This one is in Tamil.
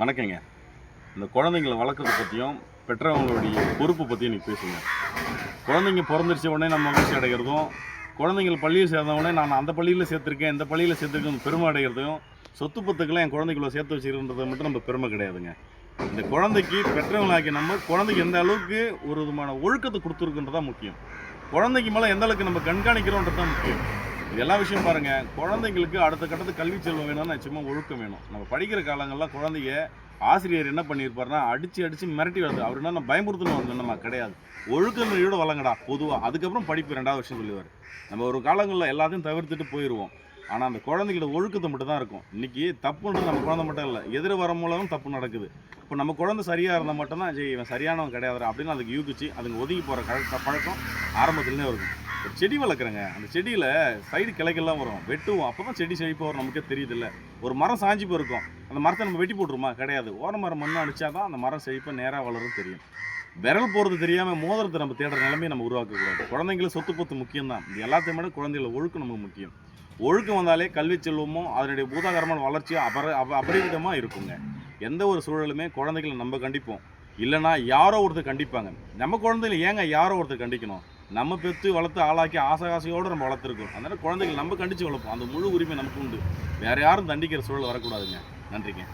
வணக்கங்க. இந்த குழந்தைங்கள வளர்க்கறத பற்றியும் பெற்றவங்களுடைய பொறுப்பு பற்றியும் நீ பேசுங்க. குழந்தைங்க பிறந்துருச்ச உடனே நம்ம மகிழ்ச்சி அடைகிறதும், குழந்தைகள் பள்ளியில் சேர்ந்த உடனே நான் அந்த பள்ளியில் சேர்த்துருக்கேன், இந்த பள்ளியில் சேர்த்துருக்கேன் பெருமை அடைகிறதையும், சொத்து பத்துக்கெல்லாம் என் குழந்தைக்குள்ள சேர்த்து வச்சுருன்றதை மட்டும் நம்ம பெருமை கிடையாதுங்க. இந்த குழந்தைக்கு பெற்றவங்களாக்கி நம்ம குழந்தைக்கு எந்த அளவுக்கு ஒரு விதமான ஒழுக்கத்தை கொடுத்துருக்குன்றது தான் முக்கியம். குழந்தைக்கு மேலே எந்த அளவுக்கு நம்ம கண்காணிக்கிறோன்றது தான் முக்கியம். இது எல்லா விஷயம் பாருங்க, குழந்தைங்களுக்கு அடுத்த கட்டத்துக்கு கல்வி செல்வம் வேணும்னா நிச்சயமா ஒழுக்கம் வேணும். நம்ம படிக்கிற காலங்கள்லாம் குழந்தைங்க ஆசிரியர் என்ன பண்ணியிருப்பாருன்னா அடிச்சு மிரட்டி வருது. அவர் என்ன பயமுறுத்தணும் நம்ம கிடையாது. ஒழுக்க நெறியோட வளங்கடா பொதுவாக, அதுக்கப்புறம் படிப்பு 2வது வருஷம் சொல்லுவார். நம்ம ஒரு காலங்களில் எல்லாத்தையும் தவிர்த்துட்டு போயிடுவோம். ஆனால் அந்த குழந்தைகளோட ஒழுக்கத்தை மட்டும் தான் இருக்கும். இன்னைக்கு தப்புன்றது நம்ம குழந்தை மட்டும் இல்லை, எதிர வர மூலம் தப்பு நடக்குது. இப்போ நம்ம குழந்தை சரியாக இருந்தால் மட்டும்தான் சரி இவன் சரியானவன் கிடையாதுடா அப்படின்னு அதுக்கு யூகிச்சு அதுங்க ஒதுங்கி போகிற பழக்கம் ஆரம்பத்துலேருந்தே வருது. ஒரு செடி வளர்க்குறேங்க, அந்த செடியில் சைடு கிளைகள்லாம் வரும், வெட்டுவோம். அப்போ தான் செடி செழிப்பாக வரும், நமக்கே தெரியுதில்ல. ஒரு மரம் சாஞ்சி போயிருக்கும், அந்த மரத்தை நம்ம வெட்டி போட்டுருமா? கிடையாது. ஓர மரம் மண்ணை அடித்தா தான் அந்த மரம் செழிப்பாக நேராக வளரும் தெரியும். விரல் போகிறது தெரியாமல் மோதிரத்தை நம்ம தேடுற நிலைமையை நம்ம உருவாக்கக்கூடாது. குழந்தைங்களுக்கு சொத்து பத்து முக்கியம் தான். இது எல்லாத்தையும் விட குழந்தைகளை ஒழுக்கம் நமக்கு முக்கியம். ஒழுக்கம் வந்தாலே கல்வி செல்வமும் அதனுடைய பூதாகரமான வளர்ச்சியும் அபரிவிதமாக இருக்குங்க. எந்த ஒரு சூழலுமே குழந்தைகளை நம்ம கண்டிப்போம், இல்லைனா யாரோ ஒருத்தர் கண்டிப்பாங்க. நம்ம குழந்தைகளை ஏங்க யாரோ ஒருத்தர் கண்டிக்கணும்? நம்ம பெற்று வளர்த்து ஆளாக்கி ஆசையோடு நம்ம வளர்த்துருக்கோம். அதனால் குழந்தைகள் நம்ம கண்டித்து வளர்ப்போம். அந்த முழு உரிமை நமக்கு உண்டு. வேறு யாரும் தண்டிக்கிற சூழல் வரக்கூடாதுங்க. நன்றிங்க.